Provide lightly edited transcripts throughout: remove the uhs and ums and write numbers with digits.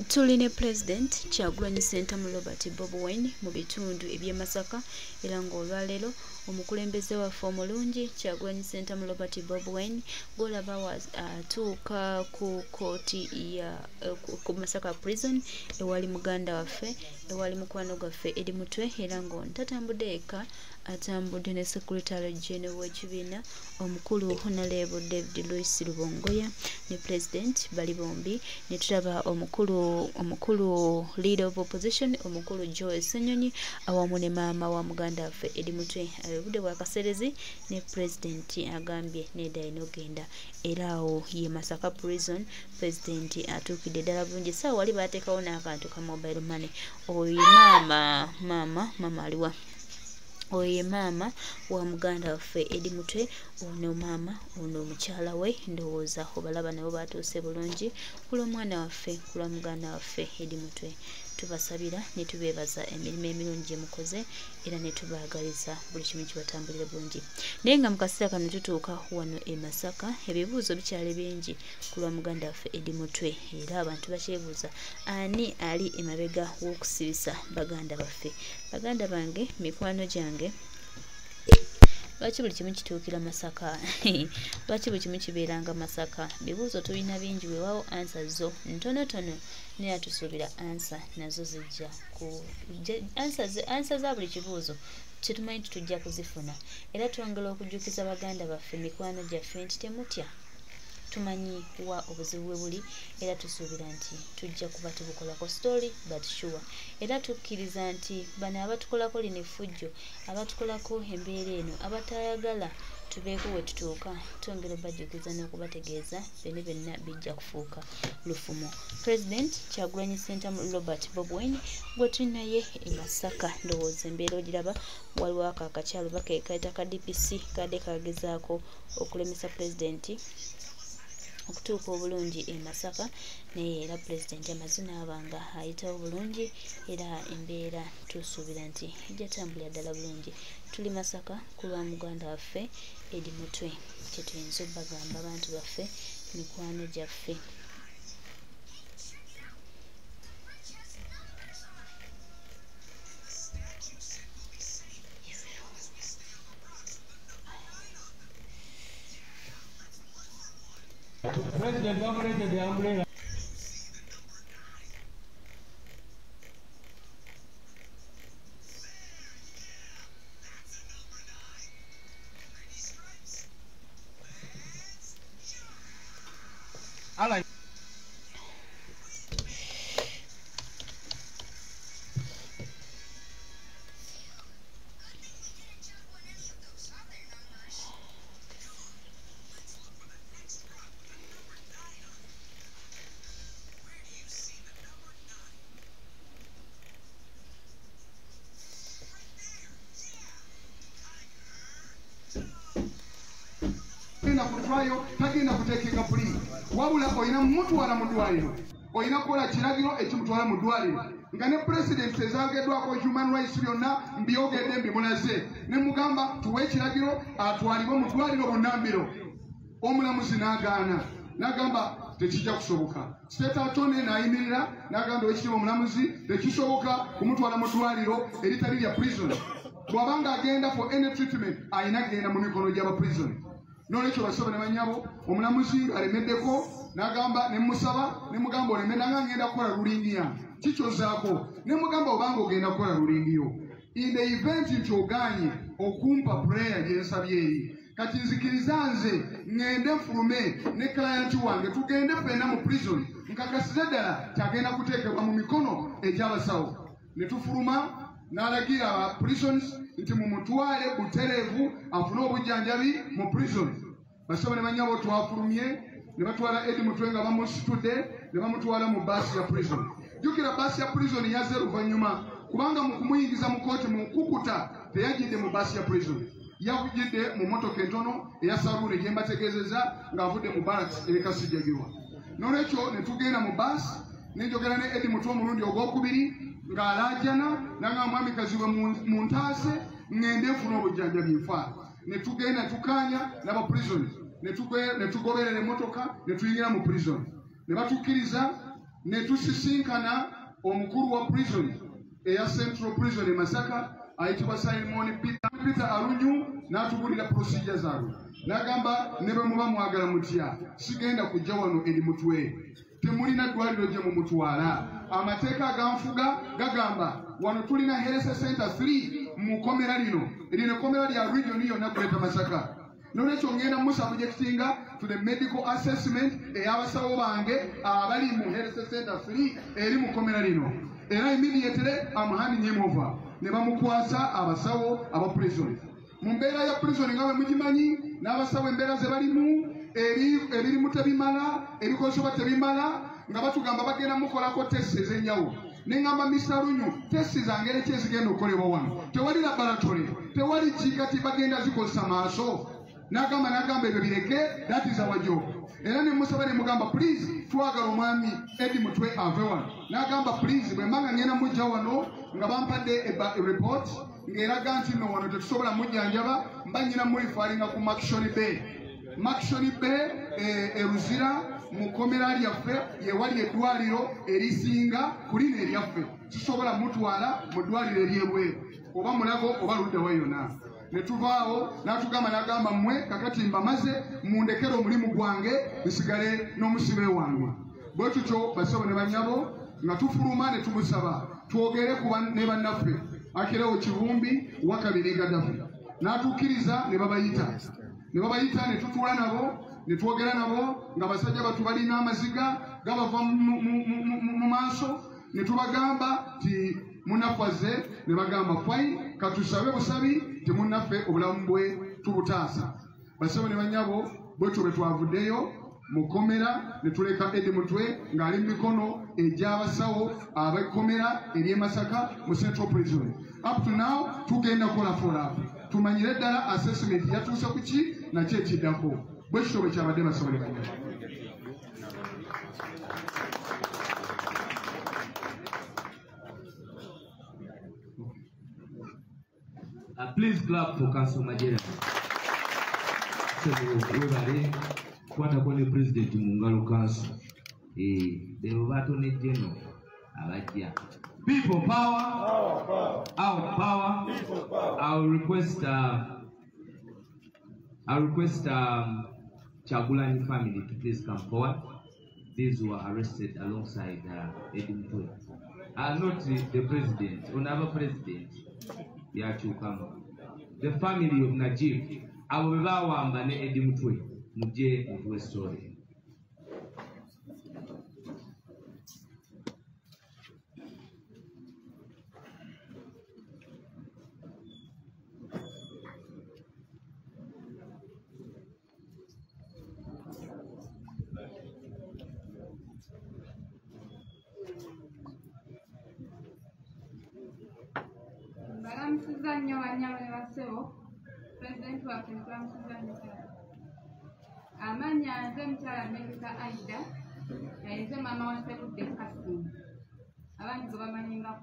Tuline President Kyagulanyi Ssentamu Robert Bobi Wine mu bitundu eby'e Masaka era ng'olwaleero omukulembeze waffe omulungi Kyagulanyi Ssentamu Robert Bobi Wine gw'olaba atuuka ku kooti ya ku Masaka prison ewali muganda waffe ewali mukwano gwaffe eri mutwe era ng'ono tatambudde yekka atambudde ne Secretary General w'ekibiina omukulu Honorable David Louis Rubongoya ne President bali bombi ne tulaba omukulu leader of opposition omukulu Joe Ssenyonyi awamu ne maama wa muganda waffe eri mutwe obudde bwa kaserezi ne President agambye nedda inogenda era awo ye Masaka prison President atuukidde ddala bulungi saawa wali baateekawo n'akantu ka mobile money oyo maama aliwa oye maama wa muganda waffe edi mutwe ono maama ono mukyala we ndowooza obalaba nabo batuuse bulungi kula omwana waffe kula muganda waffe edi mutwe tubasabira ne tubeebaza emirimu emirungi mukoze era ne tubaagaliza buli kimu kibatambulire bulungi naye nga mu kaseera kano tutuuka wano e Masaka ebibuuzo bikyali bingi kula muganda waffe edi mutwe era abantu bakyebuuza ani ali emabega w'okusibisa baganda baffe baganda bange mikwano gyange lwaki buli kimu kituukira Masaka lwaki buli kimu kibeeranga Masaka bibuuzo tulina bingi weewaawo ansa zo ntonotono naye atusuubira ansa nazo zijja ku ansa za buli kibuuzo kyetumanyi tujja kuzifuna era twongera okujjukiza baganda baffe mikwano gyaffe nti temutya tumanyi wa obuzibu bwe buli era tusuubira nti tujja kuba tubukolako story but sure era tukkiriza nti bano abatukolako lino effujjo abatukolako embeera eno abatayagala tubeeko we tutuuka twongera obajjukiza n'okubategeeza byonna bijja kufuuka lufumo President Kyagulanyi Ssentamu Robert Bobi Wine gwe tuli naye e Masaka ndowooza embeera ogiraba waliwo ako akakyalo bakekayita ka DPC kadde kagezaako okulemesa President okutuuka obulungi e Masaka naye era President amaze n'abanga ayitawo bulungi era embeera tusuubira nti ejja tambulira ddala bulungi tuli Masaka ku lwa muganda waffe edi mutwe kyetuyinza obbagamba abantu baffe mikwano gyaffe President nominated the umbrella. Alan. Kutwayo tagenda kuteekeka puli wabula oyina mutwala mu ddwaliro oyina kukola kiragiro ekimutwala mu ddwaliro nga ne President ezageddwako human rights byonna mbyogedde mbimulaze ne mugamba tuwe ekiragiro atwalibwe mu ddwaliro bunnambiro omulamuzi n'agaana n'agamba tekijja kusoboka State Attorney n'ayimirira n'agamba ekitiibwa omulamuzi tekisoboka kumutwala mu ddwaliro eritali lya prison bw'abanga agenda for any treatment ayina genda mu mikono gy'aba prison Nolekyo basaba ne banyabo omulamuzi alemeddeko n'agamba ne musaba ne mugamba olemedanga ngenda kukola lulingiya kikyozaako ne mugamba obanga ogenda kukola lulingiyo in the event nti oganye okumpa prayer gyensabye eri kati nzikiriza nze ngende nfulume ne client wange tugende ffenna mu prison nkakasiza ddala kyagenda kuteekebwa mu mikono egy'abasawo ne tufuluma n'alagira aba prisons nti mumutwale butereevu afune obujjanjabi mu prison basaba ne banyabo twafulumye ne batwala edi mutwe nga bamusitudde ne bamutwala mu baasi ya prison jjukira baasi ya prison yazze luvannyuma kubanga mu kumuyingiza mu kooti mu nkukuta teyajjidde mu baasi ya prison yavujjidde mu motoka entono eya saluuni gye mbategeezeza ng'avudde mu barracks ekasijjagirwa n'olwekyo ne tugenda mu baasi nenjogera ne edi mutwe omulundi ogwokubiri ng'alaajana nanga mwamikazi we mu ntaase ngende nfuna obujjanjabi nfa ne tugenda tukanya n'aba prison ne tugoberera emmotoka ne tuyingira mu prison ne batukkiriza ne tusisinkana omukulu wa prison eya Central Prison e Masaka ayitibwa Simon Peter Arunyu n'atubulira procedure zaabwe n'agamba ne bwe muba mwagala mutya sigenda kujja wano eri mutwe temulina ddwaliro gye mumutwala amateeka aganfuga gagamba wano tulina health center 3 mu komera lino komera lya region yonna Greater Masaka nolwekyo ngenda musubjectinga to the medical assessment ey'abasawo bange abali mu health center 3 eri mu komera lino era immediately I'm handing him over ne bamukwasa abasawo aba prison mu mbeera ya prison nga bwe mugimanyi n'abasawo embeera ze balimu ebirimu tebimala ebikosoba tebimala nga batugamba bagenda mukolako testi ez'enjawulo neŋŋamba Mr. Runyu testi zangeri ki ezigenda okukolebwa wano tewali laboratory tewali kikati bagenda zikozesa maaso n'agamba ebyo bireke that is our job era ne musaba ne mugamba please twagala omwami Eddie Mutwe ave wano n'agamba please bwe mbanga ngenda mujja wano nga bampadde report ng'eraga nti nno wano tetusobola mujjanjaba mba nnyina mulifaalinga ku Makshoni Bay Eruzira mu komera lyaffe yewali eddwaliro erisinga kulina eryaffe tusobola mutwala mu ddwaliro eryebweru oba mulago oba luddawa yonna ne tuvaawo n'atugamba n'agamba mmwe kakati mbamaze mundekere omulimu gwange nsigale n'omusibe wange bwe tutyo basabo ne banyabo nga tufuluma ne tumusaba twogere ne bannaffe Akirewo Kivumbi wakabiri Gaddafi n'atukkiriza ne babayita ne tutuula nabo ne twogera nabo nga basajja batu balina amaziga gabava mu maaso ne tubagamba ti munaffaze ne bagamba fine katusabe busabi ti munaffe obulamu bwe tubutaasa basabo ne banyabo bwetyo bwe twavuddeyo mukomera ne tuleka Eddie Mutwe ng'ali mu mikono egy'abasawo ab'ekkomera ery'e Masaka mu Central Prison up to now tugenda kukola follow-up tumanyire ddala assessment yatuusa ku ki nakyo ekiddako bwe kityo bwe kyabadde basabo ne banyabo. Please clap for Council Majera. Kwata kwa President Mungalo Council. Lero batone general abajja. People power. Our power. I'll request Chagulani family to please come forward. These who are arrested alongside Eddie Mutwe. Not the president, another president. Yeah, to come. The family of Najib, abo bebawamba ne Eddie Mutwe muje Mutwe story. President wa Kenya amanya nze mchala Amerika Aida nze mama wa Sebudde Kassim abantu gobamanyinga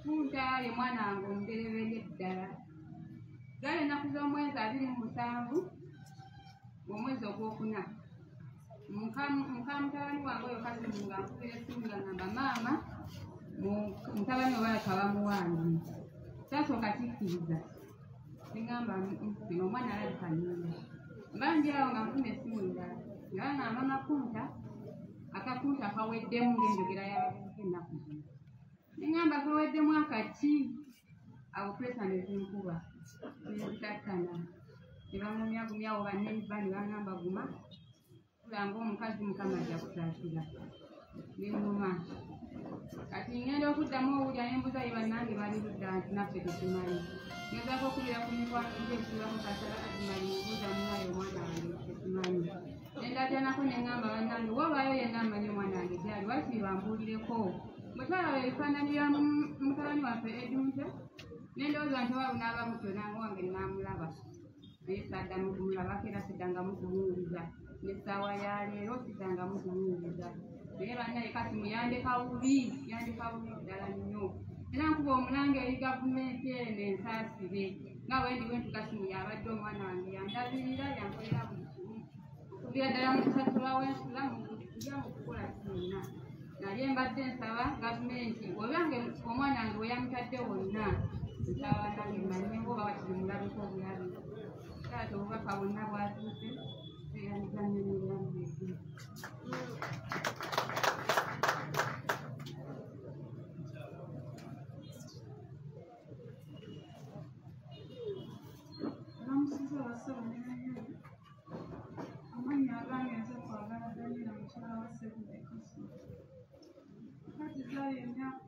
Kunta ye mwana wange omuderevere ddala gale ennaku z'omwezi 27 omwezi ogwokuna mukamutawani wange oyo Kassim nga nkubira essimu nga ngamba maama mutabani oba kabamuwange sasooka kikkiriza ningamba omwana alabika nnyo mbanje awo nga nfuna essimu endala nga bangamba Makunta akakunta akaweddemu ng'enjogera y'abavubuka ennaku zino ningamba kaweddemu akaki awo puresa ne zinkuba nezitattana ne bamumyagumyawo banneiba ne bangamba guma kulanga omukazi Mukama ajja kusaasira neŋŋuma kati ngenda okuddamu owulya n'embuza ye bannange bali ludda nti naffe tetumanyi ngezaako okubira ku mikwano ng'ekibamu kasala atimali mubuuza munaye omwana wange tetumanyi nendajjanako neŋŋamba bannange wabaayo yenna amanyi omwana wange gyali waakiri bambuulireko bwe twalaba ebifaananyi bya mutabani waffe Eddie Mutwe nendowooza nti waabu n'aba mutyo nange wange naamulaba naye saddamu kumulabako era siddangamu kumuwuliza n'essaawa ya leero siddangamu kumuwuliza naye bannaye kati muyandeka bubi ddala nnyo era nkuba omulange eri gavumenti eno ensaasire nga bwendi bwentu Kassim yabadde omwana wange yandabirira yankolera buli kimu okuvira ddala mu kusasula w'ensula mu tujja mu kukola kyonna naye mbadde nsaba gavumenti obange omwana wange we yamutadde wonna nsaba nange manye ngoba wakiri mulabiko obulabi taata obubaka bwonna bwatuuse eyaniganye n'ebiramu byegulu Namusize abasaba n'ebyo amanya agange nze kwagala Danira mukyala wa Ssebude Kassim kati zaali emyaka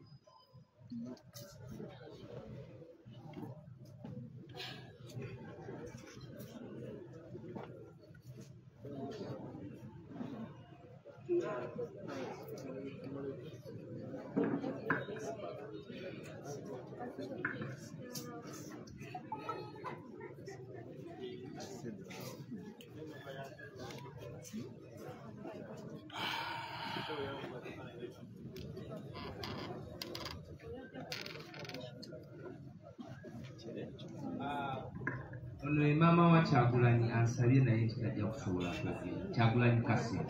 ono ye maama wa Kyagulanyi asabye naye nti tajja kusobola kwogera. Kyagulanyi Kassim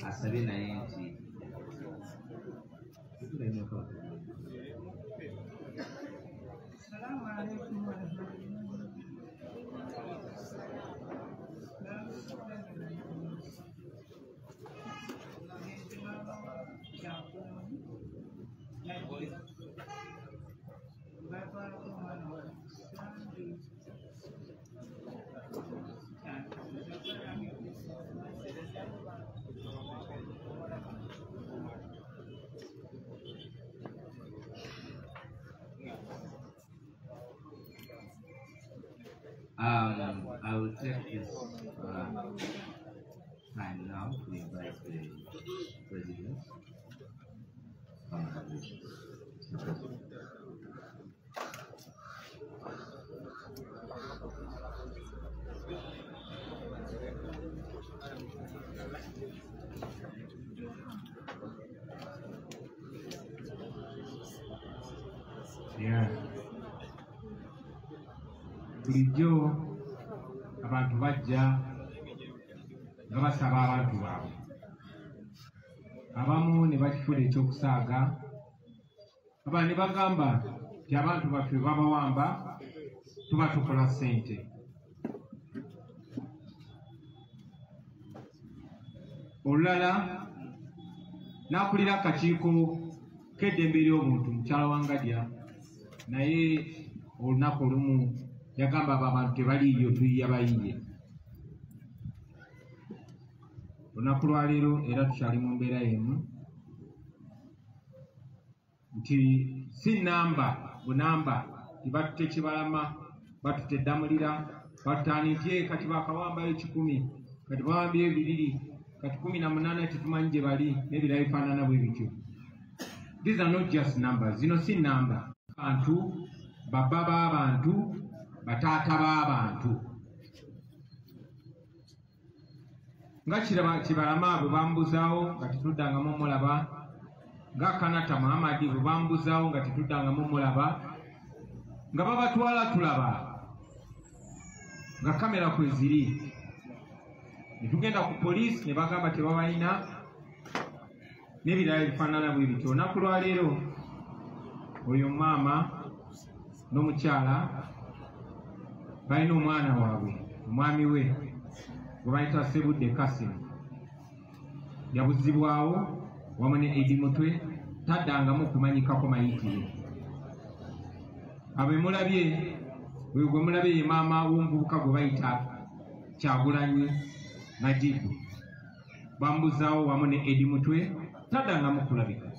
asabye naye nti Assalamu alaikum I will take this time now to invite the President. Bulijjo abantu bajja nga basaba abantu baabwe, abamu ne bakifuna ekyokusaaga, abalala ne bagamba nti abantu baffe babawamba tuba tukola ssente. Olulala n'akulira akakiiko k'eddembe ly'obuntu mukyala wa Ngadya, naye olunaku olumu yagamba abo abantu tebaliiyo tuyiya bayiye. Olunaku lwa leero era tukyali mu mbeera y'emu nti si nnamba bunamba tibatutte Kibalama batutte Ddamulira batutandikye kati bakawambayo 10 kati bawambyeyo 2 kati 18 tetumanyi gye bali n'ebirala bifaanana bwe bityo. These are not just numbers. Zino si nnamba. Abantu baba b'abantu bataata b'abantu nga Kibalama bwe bambuzaawo nga tetuddangamu mulaba, nga Kanata Muhammad bwe bambuzaawo nga tetuddangamu mulaba, nga babatwala tulaba nga kamera kwe ziri, ne tugenda ku poliisi ne bagamba tebabalina n'ebirala bifaanana bwe bityo. Olunaku lwa leero oyo maama n'omukyala balina omwana waabwe, omwami we gwe bayita Ssebude Kassim yabuzibwawo wamu ne Eddie Mutwe, taddangamu okumanyikako mayitire. Abo mulabye oyo gwe mulabye ye maama w'omuvubuka gwe bayita Kyagulanyi Najibu, bambuzaawo wamu ne Eddie Mutwe, taddangamu kulabika.